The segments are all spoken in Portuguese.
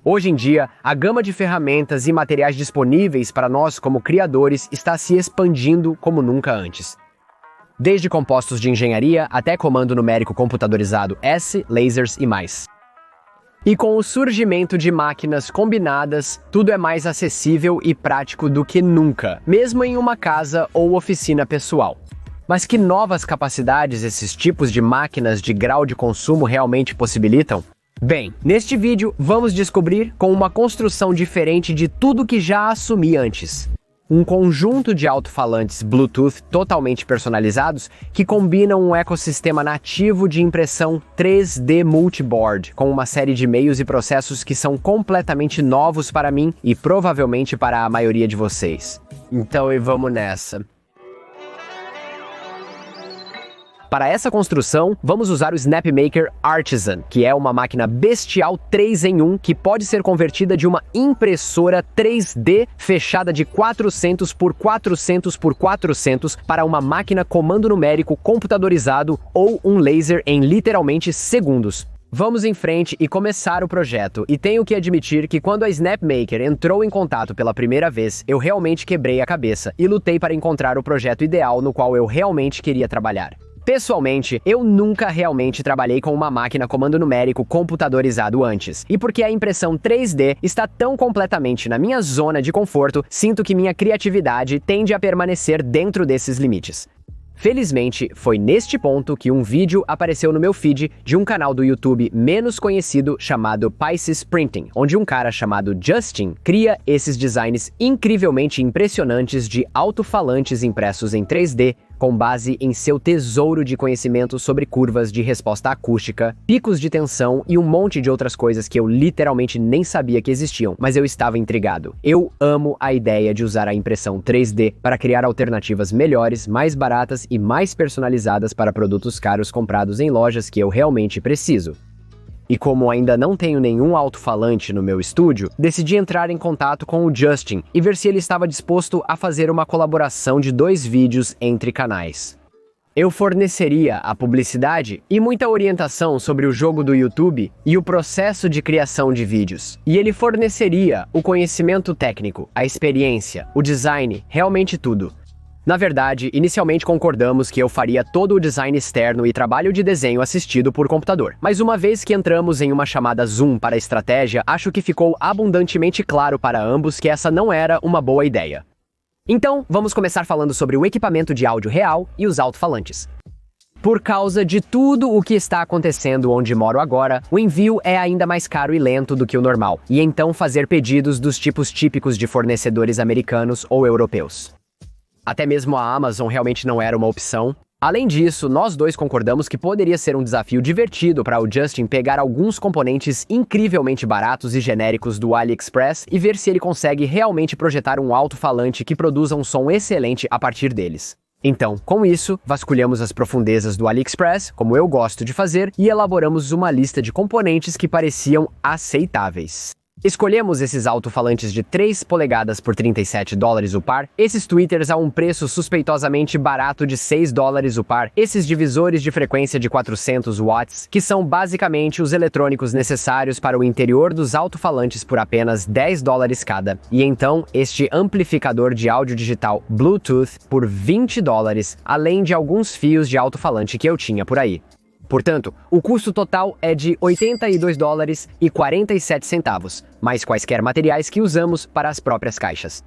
Hoje em dia, a gama de ferramentas e materiais disponíveis para nós como criadores está se expandindo como nunca antes. Desde compostos de engenharia até comando numérico computadorizado S, lasers e mais. E com o surgimento de máquinas combinadas, tudo é mais acessível e prático do que nunca, mesmo em uma casa ou oficina pessoal. Mas que novas capacidades esses tipos de máquinas de grau de consumo realmente possibilitam? Bem, neste vídeo vamos descobrir com uma construção diferente de tudo que já assumi antes. Um conjunto de alto-falantes Bluetooth totalmente personalizados que combinam um ecossistema nativo de impressão 3D multiboard, com uma série de meios e processos que são completamente novos para mim e provavelmente para a maioria de vocês. Então vamos nessa. Para essa construção, vamos usar o Snapmaker Artisan, que é uma máquina bestial 3 em 1 que pode ser convertida de uma impressora 3D fechada de 400 por 400 por 400 para uma máquina comando numérico computadorizado ou um laser em literalmente segundos. Vamos em frente e começar o projeto, e tenho que admitir que quando a Snapmaker entrou em contato pela primeira vez, eu realmente quebrei a cabeça e lutei para encontrar o projeto ideal no qual eu realmente queria trabalhar. Pessoalmente, eu nunca realmente trabalhei com uma máquina comando numérico computadorizado antes. E porque a impressão 3D está tão completamente na minha zona de conforto, sinto que minha criatividade tende a permanecer dentro desses limites. Felizmente, foi neste ponto que um vídeo apareceu no meu feed de um canal do YouTube menos conhecido chamado Pisces Printing, onde um cara chamado Justin cria esses designs incrivelmente impressionantes de alto-falantes impressos em 3D, com base em seu tesouro de conhecimento sobre curvas de resposta acústica, picos de tensão e um monte de outras coisas que eu literalmente nem sabia que existiam, mas eu estava intrigado. Eu amo a ideia de usar a impressão 3D para criar alternativas melhores, mais baratas e mais personalizadas para produtos caros comprados em lojas que eu realmente preciso. E como ainda não tenho nenhum alto-falante no meu estúdio, decidi entrar em contato com o Justin e ver se ele estava disposto a fazer uma colaboração de 2 vídeos entre canais. Eu forneceria a publicidade e muita orientação sobre o jogo do YouTube e o processo de criação de vídeos. E ele forneceria o conhecimento técnico, a experiência, o design, realmente tudo. Na verdade, inicialmente concordamos que eu faria todo o design externo e trabalho de desenho assistido por computador. Mas uma vez que entramos em uma chamada Zoom para a estratégia, acho que ficou abundantemente claro para ambos que essa não era uma boa ideia. Então, vamos começar falando sobre o equipamento de áudio real e os alto-falantes. Por causa de tudo o que está acontecendo onde moro agora, o envio é ainda mais caro e lento do que o normal, e então fazer pedidos dos tipos típicos de fornecedores americanos ou europeus. Até mesmo a Amazon realmente não era uma opção. Além disso, nós dois concordamos que poderia ser um desafio divertido para o Justin pegar alguns componentes incrivelmente baratos e genéricos do AliExpress e ver se ele consegue realmente projetar um alto-falante que produza um som excelente a partir deles. Então, com isso, vasculhamos as profundezas do AliExpress, como eu gosto de fazer, e elaboramos uma lista de componentes que pareciam aceitáveis. Escolhemos esses alto-falantes de 3 polegadas por $37 o par, esses tweeters a um preço suspeitosamente barato de $6 o par, esses divisores de frequência de 400 watts, que são basicamente os eletrônicos necessários para o interior dos alto-falantes por apenas $10 cada, e então este amplificador de áudio digital Bluetooth por $20, além de alguns fios de alto-falante que eu tinha por aí. Portanto, o custo total é de $82,47, mais quaisquer materiais que usamos para as próprias caixas.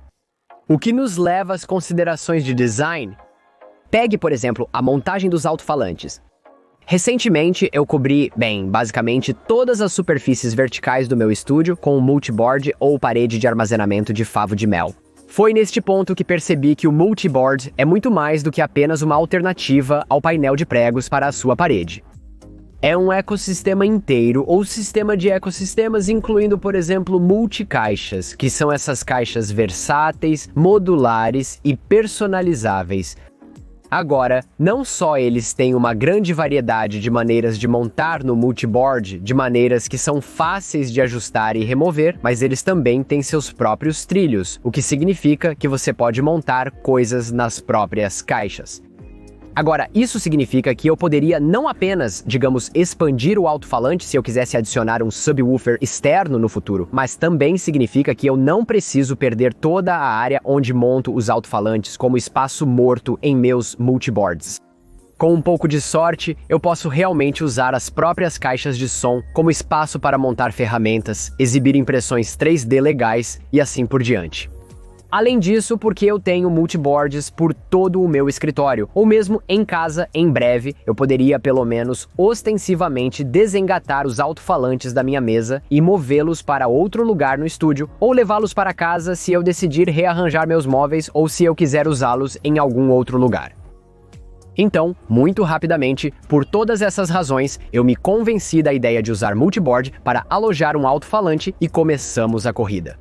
O que nos leva às considerações de design? Pegue, por exemplo, a montagem dos alto-falantes. Recentemente, eu cobri, basicamente todas as superfícies verticais do meu estúdio com um multiboard ou parede de armazenamento de favo de mel. Foi neste ponto que percebi que o multiboard é muito mais do que apenas uma alternativa ao painel de pregos para a sua parede. É um ecossistema inteiro, ou sistema de ecossistemas, incluindo, por exemplo, multicaixas, que são essas caixas versáteis, modulares e personalizáveis. Agora, não só eles têm uma grande variedade de maneiras de montar no multiboard, de maneiras que são fáceis de ajustar e remover, mas eles também têm seus próprios trilhos, o que significa que você pode montar coisas nas próprias caixas. Agora, isso significa que eu poderia não apenas, digamos, expandir o alto-falante se eu quisesse adicionar um subwoofer externo no futuro, mas também significa que eu não preciso perder toda a área onde monto os alto-falantes como espaço morto em meus multiboards. Com um pouco de sorte, eu posso realmente usar as próprias caixas de som como espaço para montar ferramentas, exibir impressões 3D legais e assim por diante. Além disso, porque eu tenho multiboards por todo o meu escritório, ou mesmo em casa, em breve, eu poderia pelo menos ostensivamente desengatar os alto-falantes da minha mesa e movê-los para outro lugar no estúdio, ou levá-los para casa se eu decidir rearranjar meus móveis ou se eu quiser usá-los em algum outro lugar. Então, muito rapidamente, por todas essas razões, eu me convenci da ideia de usar multiboard para alojar um alto-falante e começamos a corrida.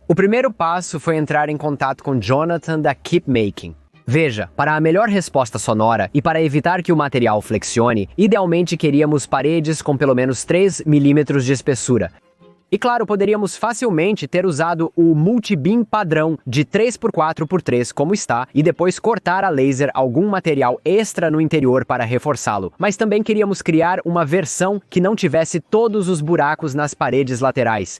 O primeiro passo foi entrar em contato com Jonathan da Keep Making. Veja, para a melhor resposta sonora e para evitar que o material flexione, idealmente queríamos paredes com pelo menos 3 mm de espessura. E claro, poderíamos facilmente ter usado o multibeam padrão de 3x4x3 como está e depois cortar a laser algum material extra no interior para reforçá-lo. Mas também queríamos criar uma versão que não tivesse todos os buracos nas paredes laterais.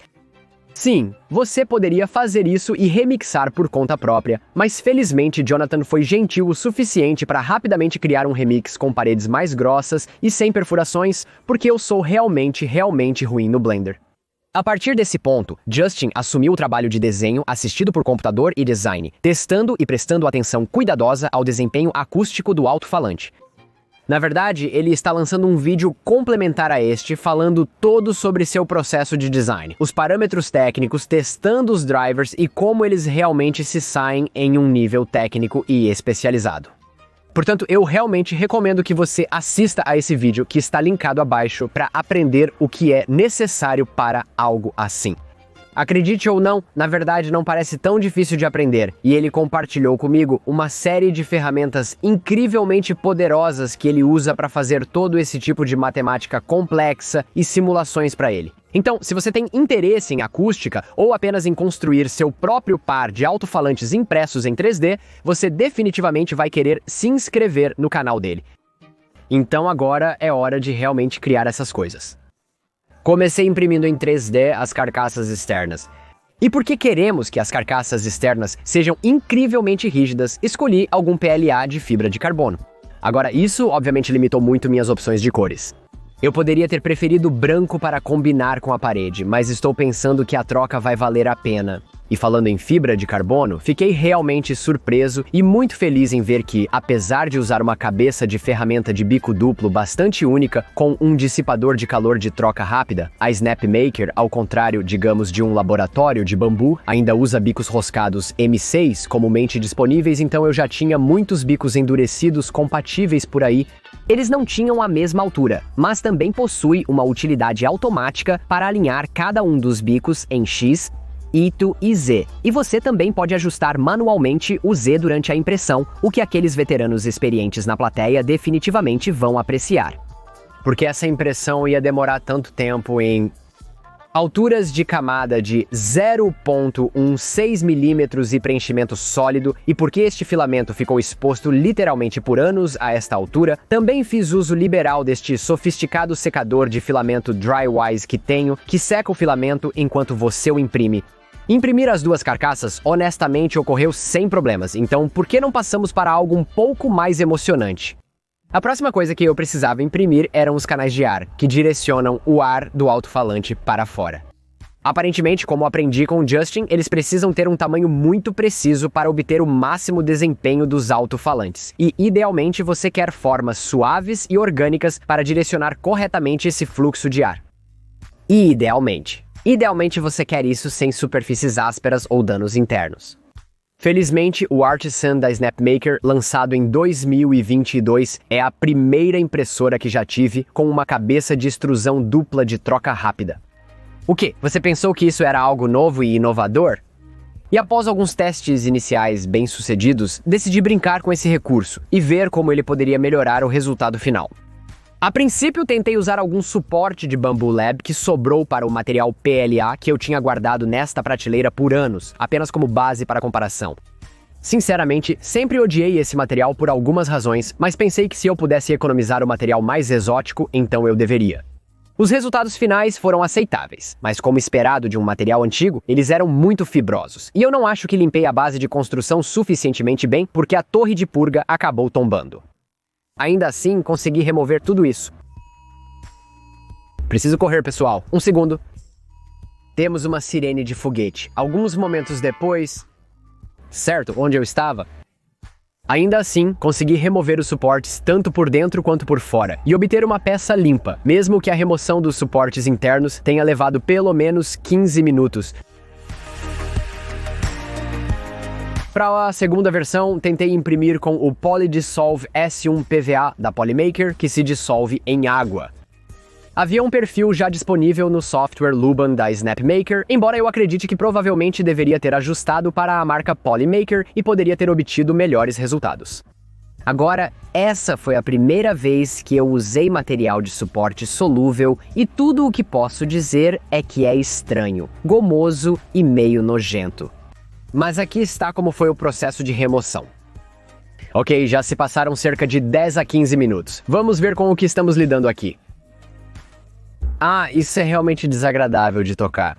Sim, você poderia fazer isso e remixar por conta própria, mas felizmente Jonathan foi gentil o suficiente para rapidamente criar um remix com paredes mais grossas e sem perfurações, porque eu sou realmente ruim no Blender. A partir desse ponto, Justin assumiu o trabalho de desenho assistido por computador e design, testando e prestando atenção cuidadosa ao desempenho acústico do alto-falante. Na verdade, ele está lançando um vídeo complementar a este, falando todo sobre seu processo de design, os parâmetros técnicos, testando os drivers e como eles realmente se saem em um nível técnico e especializado. Portanto, eu realmente recomendo que você assista a esse vídeo que está linkado abaixo para aprender o que é necessário para algo assim. Acredite ou não, na verdade não parece tão difícil de aprender, e ele compartilhou comigo uma série de ferramentas incrivelmente poderosas que ele usa para fazer todo esse tipo de matemática complexa e simulações para ele. Então, se você tem interesse em acústica ou apenas em construir seu próprio par de alto-falantes impressos em 3D, você definitivamente vai querer se inscrever no canal dele. Então agora é hora de realmente criar essas coisas. Comecei imprimindo em 3D as carcaças externas. E porque queremos que as carcaças externas sejam incrivelmente rígidas, escolhi algum PLA de fibra de carbono. Agora, isso obviamente limitou muito minhas opções de cores. Eu poderia ter preferido branco para combinar com a parede, mas estou pensando que a troca vai valer a pena. E falando em fibra de carbono, fiquei realmente surpreso e muito feliz em ver que, apesar de usar uma cabeça de ferramenta de bico duplo bastante única, com um dissipador de calor de troca rápida, a SnapMaker, ao contrário, digamos, de um laboratório de bambu, ainda usa bicos roscados M6 comumente disponíveis, então eu já tinha muitos bicos endurecidos compatíveis por aí. Eles não tinham a mesma altura, mas também possui uma utilidade automática para alinhar cada um dos bicos em X, Y e Z. E você também pode ajustar manualmente o Z durante a impressão, o que aqueles veteranos experientes na plateia definitivamente vão apreciar. Porque essa impressão ia demorar tanto tempo em alturas de camada de 0,16 mm e preenchimento sólido, e porque este filamento ficou exposto literalmente por anos a esta altura, também fiz uso liberal deste sofisticado secador de filamento Drywise que tenho, que seca o filamento enquanto você o imprime. Imprimir as duas carcaças, honestamente, ocorreu sem problemas, então por que não passamos para algo um pouco mais emocionante? A próxima coisa que eu precisava imprimir eram os canais de ar, que direcionam o ar do alto-falante para fora. Aparentemente, como aprendi com o Justin, eles precisam ter um tamanho muito preciso para obter o máximo desempenho dos alto-falantes. E, idealmente, você quer formas suaves e orgânicas para direcionar corretamente esse fluxo de ar. E, Idealmente você quer isso sem superfícies ásperas ou danos internos. Felizmente, o Artisan da SnapMaker, lançado em 2022, é a primeira impressora que já tive com uma cabeça de extrusão dupla de troca rápida. O quê? Você pensou que isso era algo novo e inovador? E após alguns testes iniciais bem-sucedidos, decidi brincar com esse recurso e ver como ele poderia melhorar o resultado final. A princípio, tentei usar algum suporte de Bambu Lab que sobrou para o material PLA que eu tinha guardado nesta prateleira por anos, apenas como base para comparação. Sinceramente, sempre odiei esse material por algumas razões, mas pensei que se eu pudesse economizar o material mais exótico, então eu deveria. Os resultados finais foram aceitáveis, mas como esperado de um material antigo, eles eram muito fibrosos. E eu não acho que limpei a base de construção suficientemente bem porque a torre de purga acabou tombando. Ainda assim, consegui remover tudo isso. Preciso correr, pessoal. Um segundo. Temos uma sirene de foguete. Alguns momentos depois... Certo, onde eu estava? Ainda assim, consegui remover os suportes tanto por dentro quanto por fora e obter uma peça limpa, mesmo que a remoção dos suportes internos tenha levado pelo menos 15 minutos. Para a segunda versão, tentei imprimir com o Polydissolve S1 PVA da Polymaker, que se dissolve em água. Havia um perfil já disponível no software Luban da Snapmaker, embora eu acredite que provavelmente deveria ter ajustado para a marca Polymaker e poderia ter obtido melhores resultados. Agora, essa foi a primeira vez que eu usei material de suporte solúvel e tudo o que posso dizer é que é estranho, gomoso e meio nojento. Mas aqui está como foi o processo de remoção. Ok, já se passaram cerca de 10 a 15 minutos. Vamos ver com o que estamos lidando aqui. Ah, isso é realmente desagradável de tocar.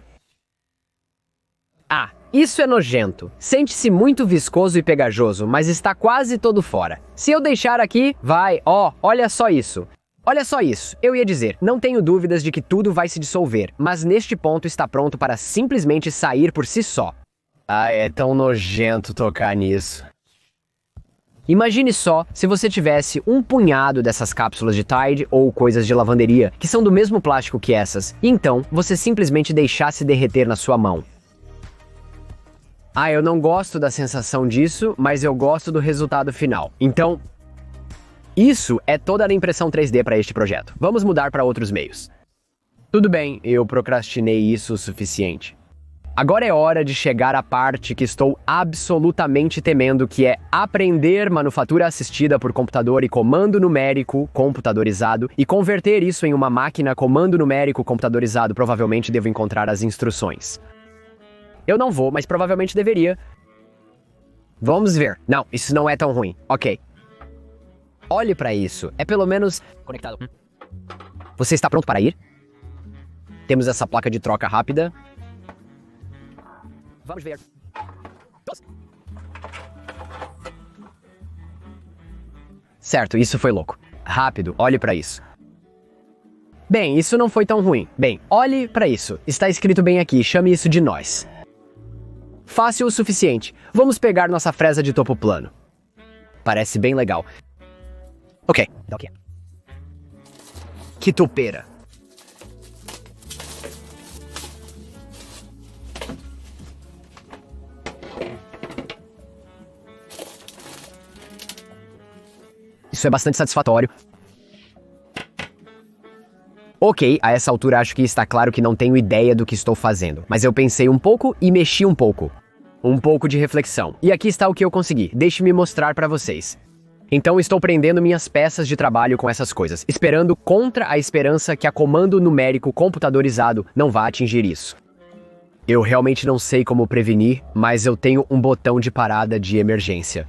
Ah, isso é nojento. Sente-se muito viscoso e pegajoso, mas está quase todo fora. Se eu deixar aqui, vai, olha só isso. Olha só isso, eu ia dizer, não tenho dúvidas de que tudo vai se dissolver, mas neste ponto está pronto para simplesmente sair por si só. Ah, é tão nojento tocar nisso. Imagine só se você tivesse um punhado dessas cápsulas de Tide ou coisas de lavanderia que são do mesmo plástico que essas, e então você simplesmente deixasse derreter na sua mão. Ah, eu não gosto da sensação disso, mas eu gosto do resultado final. Então, isso é toda a impressão 3D para este projeto. Vamos mudar para outros meios. Tudo bem, eu procrastinei isso o suficiente. Agora é hora de chegar à parte que estou absolutamente temendo, que é aprender manufatura assistida por computador e comando numérico computadorizado e converter isso em uma máquina comando numérico computadorizado. Provavelmente devo encontrar as instruções. Eu não vou, mas provavelmente deveria. Vamos ver. Não, isso não é tão ruim. Ok. Olhe para isso. É pelo menos... Conectado. Você está pronto para ir? Temos essa placa de troca rápida. Vamos ver. Certo, isso foi louco. Rápido, olhe para isso. Bem, isso não foi tão ruim. Bem, olhe para isso. Está escrito bem aqui, chame isso de nós. Fácil o suficiente. Vamos pegar nossa fresa de topo plano. Parece bem legal. Ok. Que topeira. Isso é bastante satisfatório. Ok, a essa altura acho que está claro que não tenho ideia do que estou fazendo, mas eu pensei um pouco e mexi um pouco. Um pouco de reflexão. E aqui está o que eu consegui. Deixe-me mostrar para vocês. Então estou prendendo minhas peças de trabalho com essas coisas, esperando contra a esperança que a comando numérico computadorizado não vá atingir isso. Eu realmente não sei como prevenir, mas eu tenho um botão de parada de emergência.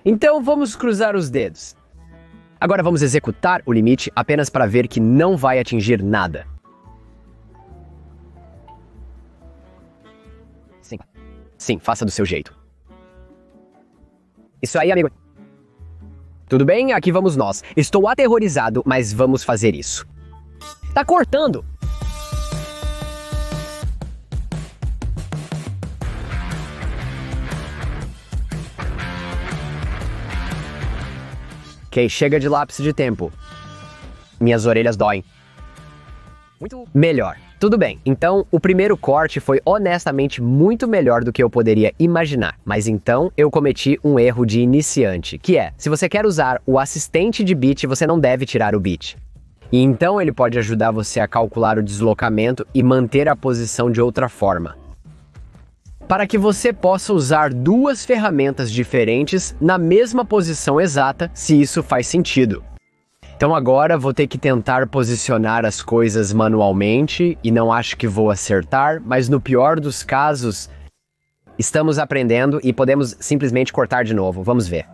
Então vamos cruzar os dedos. Agora vamos executar o limite apenas para ver que não vai atingir nada. Sim, faça do seu jeito. Isso aí, amigo. Tudo bem? Aqui vamos nós. Estou aterrorizado, mas vamos fazer isso. Tá cortando! Ok, chega de lápis de tempo. Minhas orelhas doem. Muito melhor. Tudo bem, então o primeiro corte foi honestamente muito melhor do que eu poderia imaginar. Mas então eu cometi um erro de iniciante, que é, se você quer usar o assistente de bit, você não deve tirar o bit. E então ele pode ajudar você a calcular o deslocamento e manter a posição de outra forma. Para que você possa usar duas ferramentas diferentes na mesma posição exata, se isso faz sentido. Então agora vou ter que tentar posicionar as coisas manualmente e não acho que vou acertar, mas no pior dos casos, Estamos aprendendo e podemos simplesmente cortar de novo. Vamos ver.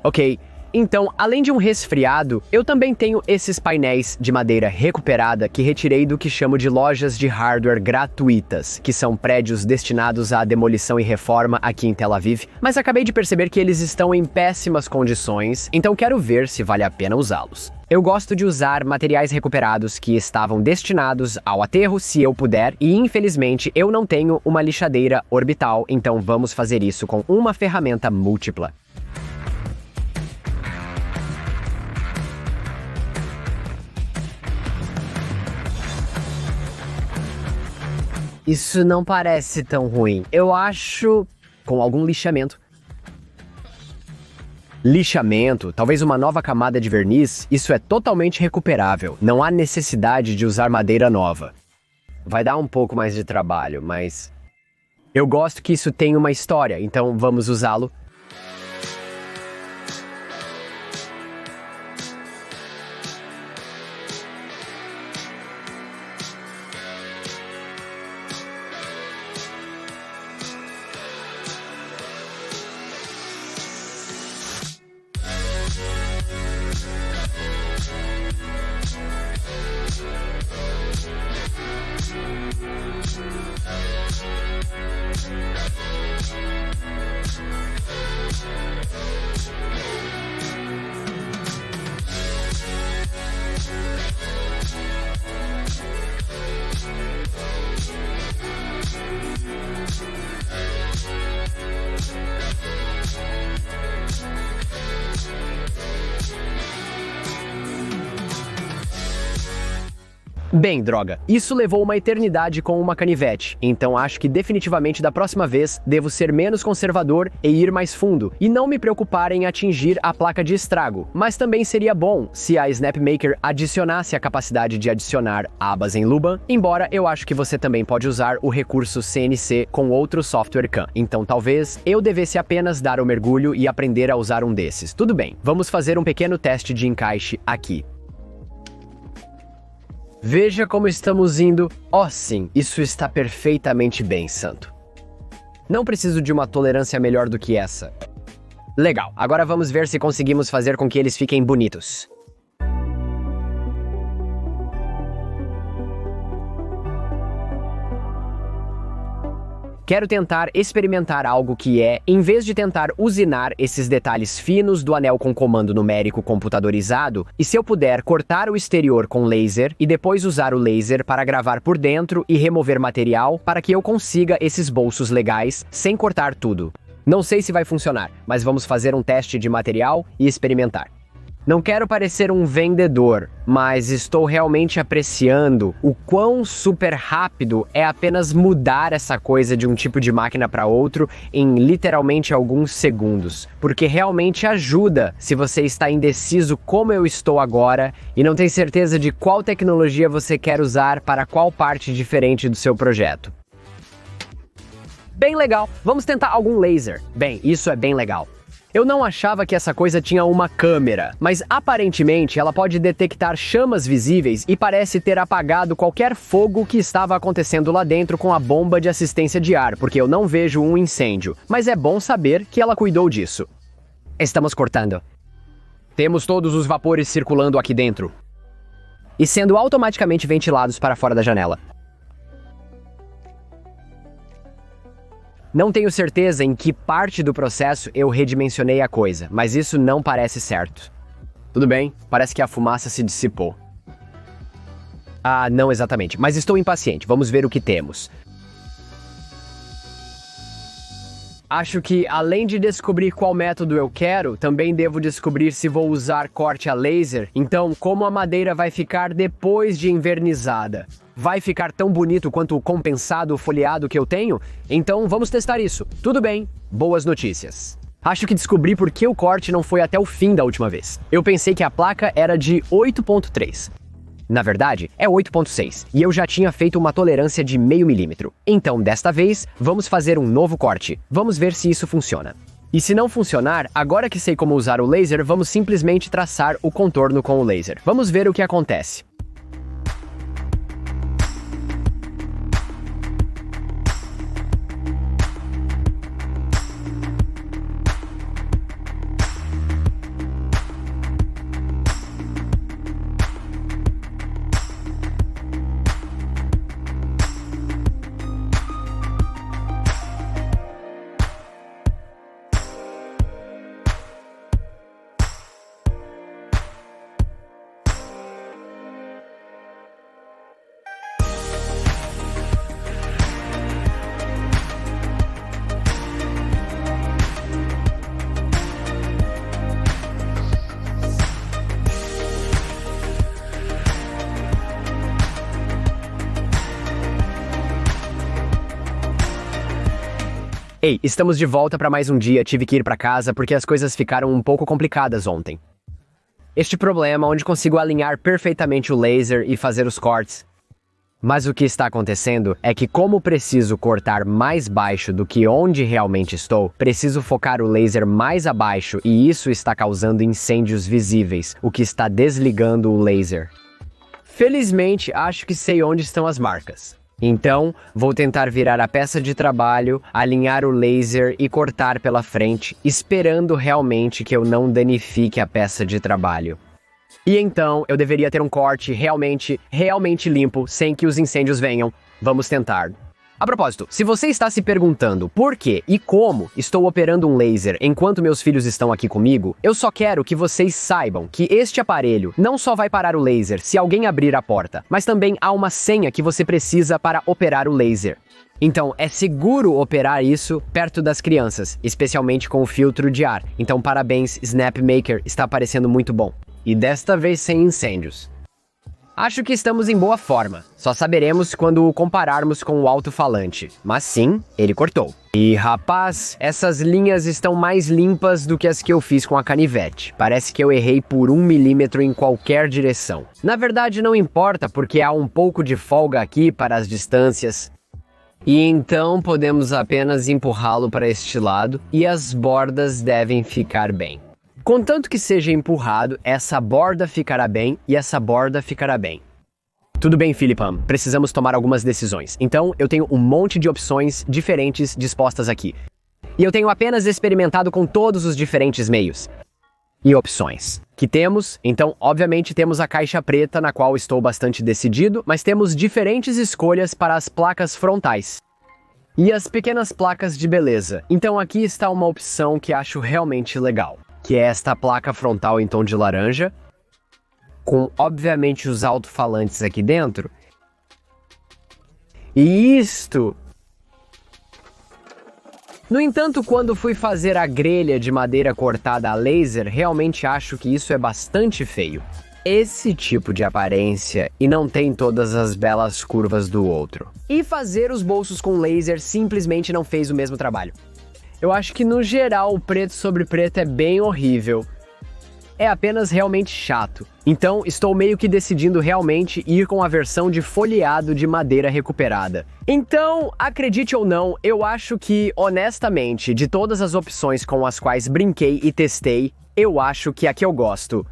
Ok, então, além de um resfriado, eu também tenho esses painéis de madeira recuperada que retirei do que chamo de lojas de hardware gratuitas, que são prédios destinados à demolição e reforma aqui em Tel Aviv, mas acabei de perceber que eles estão em péssimas condições, então quero ver se vale a pena usá-los. Eu gosto de usar materiais recuperados que estavam destinados ao aterro se eu puder, e infelizmente eu não tenho uma lixadeira orbital, então vamos fazer isso com uma ferramenta múltipla. Isso não parece tão ruim. Eu acho... com algum lixamento. Lixamento, talvez uma nova camada de verniz, isso é totalmente recuperável. Não há necessidade de usar madeira nova. Vai dar um pouco mais de trabalho, mas... eu gosto que isso tenha uma história, então vamos usá-lo. Bem, droga, isso levou uma eternidade com uma canivete, então acho que definitivamente da próxima vez devo ser menos conservador e ir mais fundo, e não me preocupar em atingir a placa de estrago, mas também seria bom se a SnapMaker adicionasse a capacidade de adicionar abas em Luban, embora eu acho que você também pode usar o recurso CNC com outro software CAM, então talvez eu devesse apenas dar o mergulho e aprender a usar um desses. Tudo bem, vamos fazer um pequeno teste de encaixe aqui. Veja como estamos indo. Oh, sim, isso está perfeitamente bem, Santo. Não preciso de uma tolerância melhor do que essa. Legal, agora vamos ver se conseguimos fazer com que eles fiquem bonitos. Quero tentar experimentar algo que é, em vez de tentar usinar esses detalhes finos do anel com comando numérico computadorizado, e se eu puder cortar o exterior com laser e depois usar o laser para gravar por dentro e remover material para que eu consiga esses bolsos legais sem cortar tudo. Não sei se vai funcionar, mas vamos fazer um teste de material e experimentar. Não quero parecer um vendedor, mas estou realmente apreciando o quão super rápido é apenas mudar essa coisa de um tipo de máquina para outro em literalmente alguns segundos, porque realmente ajuda se você está indeciso como eu estou agora e não tem certeza de qual tecnologia você quer usar para qual parte diferente do seu projeto. Bem legal, vamos tentar algum laser. Bem, isso é bem legal. Eu não achava que essa coisa tinha uma câmera, mas aparentemente ela pode detectar chamas visíveis e parece ter apagado qualquer fogo que estava acontecendo lá dentro com a bomba de assistência de ar, porque eu não vejo um incêndio, mas é bom saber que ela cuidou disso. Estamos cortando. Temos todos os vapores circulando aqui dentro e sendo automaticamente ventilados para fora da janela. Não tenho certeza em que parte do processo eu redimensionei a coisa, mas isso não parece certo. Tudo bem, parece que a fumaça se dissipou. Ah, não exatamente, mas estou impaciente, vamos ver o que temos. Acho que, além de descobrir qual método eu quero, também devo descobrir se vou usar corte a laser, então como a madeira vai ficar depois de envernizada. Vai ficar tão bonito quanto o compensado folheado que eu tenho? Então vamos testar isso. Tudo bem, boas notícias. Acho que descobri por que o corte não foi até o fim da última vez. Eu pensei que a placa era de 8.3. Na verdade, é 8.6, e eu já tinha feito uma tolerância de meio milímetro. Então, desta vez, vamos fazer um novo corte. Vamos ver se isso funciona. E se não funcionar, agora que sei como usar o laser, vamos simplesmente traçar o contorno com o laser. Vamos ver o que acontece. Ei, estamos de volta para mais um dia. Tive que ir para casa porque as coisas ficaram um pouco complicadas ontem. Este problema onde consigo alinhar perfeitamente o laser e fazer os cortes. Mas o que está acontecendo é que, como preciso cortar mais baixo do que onde realmente estou, preciso focar o laser mais abaixo e isso está causando incêndios visíveis, o que está desligando o laser. Felizmente, acho que sei onde estão as marcas. Então, vou tentar virar a peça de trabalho, alinhar o laser e cortar pela frente, esperando realmente que eu não danifique a peça de trabalho. E então, eu deveria ter um corte realmente limpo, sem que os incêndios venham. Vamos tentar. A propósito, se você está se perguntando por que e como estou operando um laser enquanto meus filhos estão aqui comigo, eu só quero que vocês saibam que este aparelho não só vai parar o laser se alguém abrir a porta, mas também há uma senha que você precisa para operar o laser. Então, é seguro operar isso perto das crianças, especialmente com o filtro de ar. Então, parabéns, SnapMaker, está parecendo muito bom. E desta vez sem incêndios. Acho que estamos em boa forma, só saberemos quando o compararmos com o alto-falante. Mas sim, ele cortou. E rapaz, essas linhas estão mais limpas do que as que eu fiz com a canivete. Parece que eu errei por 1 milímetro em qualquer direção. Na verdade não importa, porque há um pouco de folga aqui para as distâncias. E então podemos apenas empurrá-lo para este lado e as bordas devem ficar bem. Contanto que seja empurrado, essa borda ficará bem e essa borda ficará bem. Tudo bem, Philippam, precisamos tomar algumas decisões. Então, eu tenho um monte de opções diferentes dispostas aqui. E eu tenho apenas experimentado com todos os diferentes meios e opções que temos. Então, obviamente, temos a caixa preta, na qual estou bastante decidido, mas temos diferentes escolhas para as placas frontais e as pequenas placas de beleza. Então, aqui está uma opção que acho realmente legal, que é esta placa frontal em tom de laranja, com, obviamente, os alto-falantes aqui dentro. E isto... No entanto, quando fui fazer a grelha de madeira cortada a laser, realmente acho que isso é bastante feio. Esse tipo de aparência e não tem todas as belas curvas do outro. E fazer os bolsos com laser simplesmente não fez o mesmo trabalho. Eu acho que, no geral, o preto sobre preto é bem horrível. É apenas realmente chato. Então, estou meio que decidindo realmente ir com a versão de folheado de madeira recuperada. Então, acredite ou não, eu acho que, honestamente, de todas as opções com as quais brinquei e testei, eu acho que a que eu gosto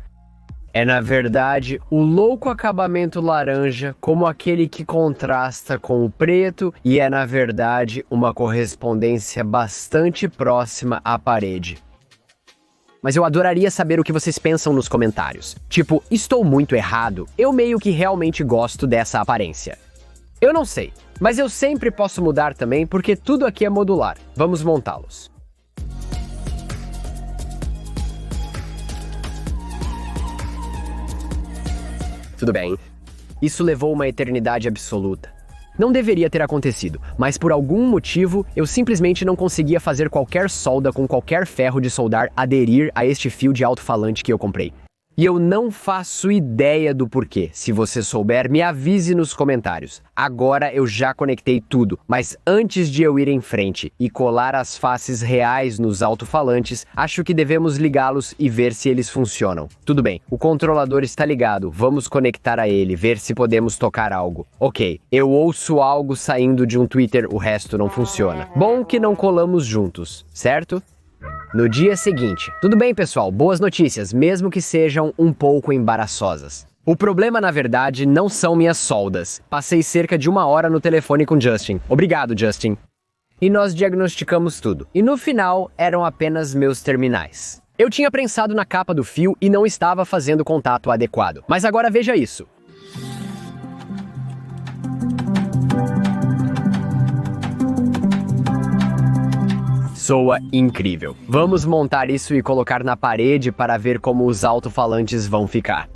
é, na verdade, o louco acabamento laranja como aquele que contrasta com o preto e é, na verdade, uma correspondência bastante próxima à parede. Mas eu adoraria saber o que vocês pensam nos comentários. Tipo, estou muito errado? Eu meio que realmente gosto dessa aparência. Eu não sei, mas eu sempre posso mudar também porque tudo aqui é modular. Vamos montá-los. Tudo bem. Isso levou uma eternidade absoluta. Não deveria ter acontecido, mas por algum motivo eu simplesmente não conseguia fazer qualquer solda com qualquer ferro de soldar aderir a este fio de alto-falante que eu comprei. E eu não faço ideia do porquê. Se você souber, me avise nos comentários. Agora eu já conectei tudo, mas antes de eu ir em frente e colar as faces reais nos alto-falantes, acho que devemos ligá-los e ver se eles funcionam. Tudo bem, o controlador está ligado, vamos conectar a ele, ver se podemos tocar algo. Ok, eu ouço algo saindo de um Twitter, o resto não funciona. Bom que não colamos juntos, certo? No dia seguinte. Tudo bem, pessoal, boas notícias, mesmo que sejam um pouco embaraçosas. O problema, na verdade, não são minhas soldas. Passei cerca de 1 hora no telefone com Justin. Obrigado, Justin. E nós diagnosticamos tudo. E no final, eram apenas meus terminais. Eu tinha prensado na capa do fio e não estava fazendo contato adequado. Mas agora veja isso. Soa incrível. Vamos montar isso e colocar na parede para ver como os alto-falantes vão ficar.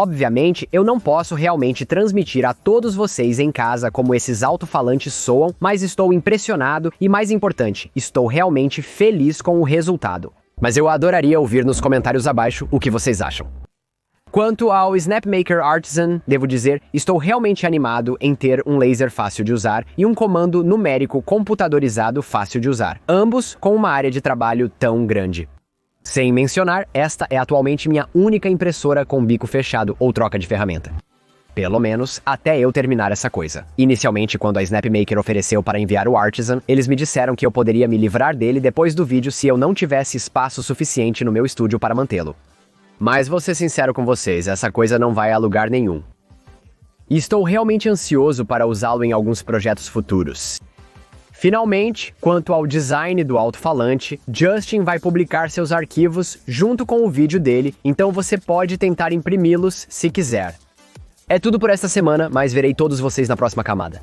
Obviamente, eu não posso realmente transmitir a todos vocês em casa como esses alto-falantes soam, mas estou impressionado e, mais importante, estou realmente feliz com o resultado. Mas eu adoraria ouvir nos comentários abaixo o que vocês acham. Quanto ao SnapMaker Artisan, devo dizer, estou realmente animado em ter um laser fácil de usar e um comando numérico computadorizado fácil de usar, ambos com uma área de trabalho tão grande. Sem mencionar, esta é atualmente minha única impressora com bico fechado ou troca de ferramenta. Pelo menos, até eu terminar essa coisa. Inicialmente, quando a SnapMaker ofereceu para enviar o Artisan, eles me disseram que eu poderia me livrar dele depois do vídeo se eu não tivesse espaço suficiente no meu estúdio para mantê-lo. Mas vou ser sincero com vocês, essa coisa não vai a lugar nenhum. E estou realmente ansioso para usá-lo em alguns projetos futuros. Finalmente, quanto ao design do alto-falante, Justin vai publicar seus arquivos junto com o vídeo dele, então você pode tentar imprimi-los se quiser. É tudo por esta semana, mas verei todos vocês na próxima camada.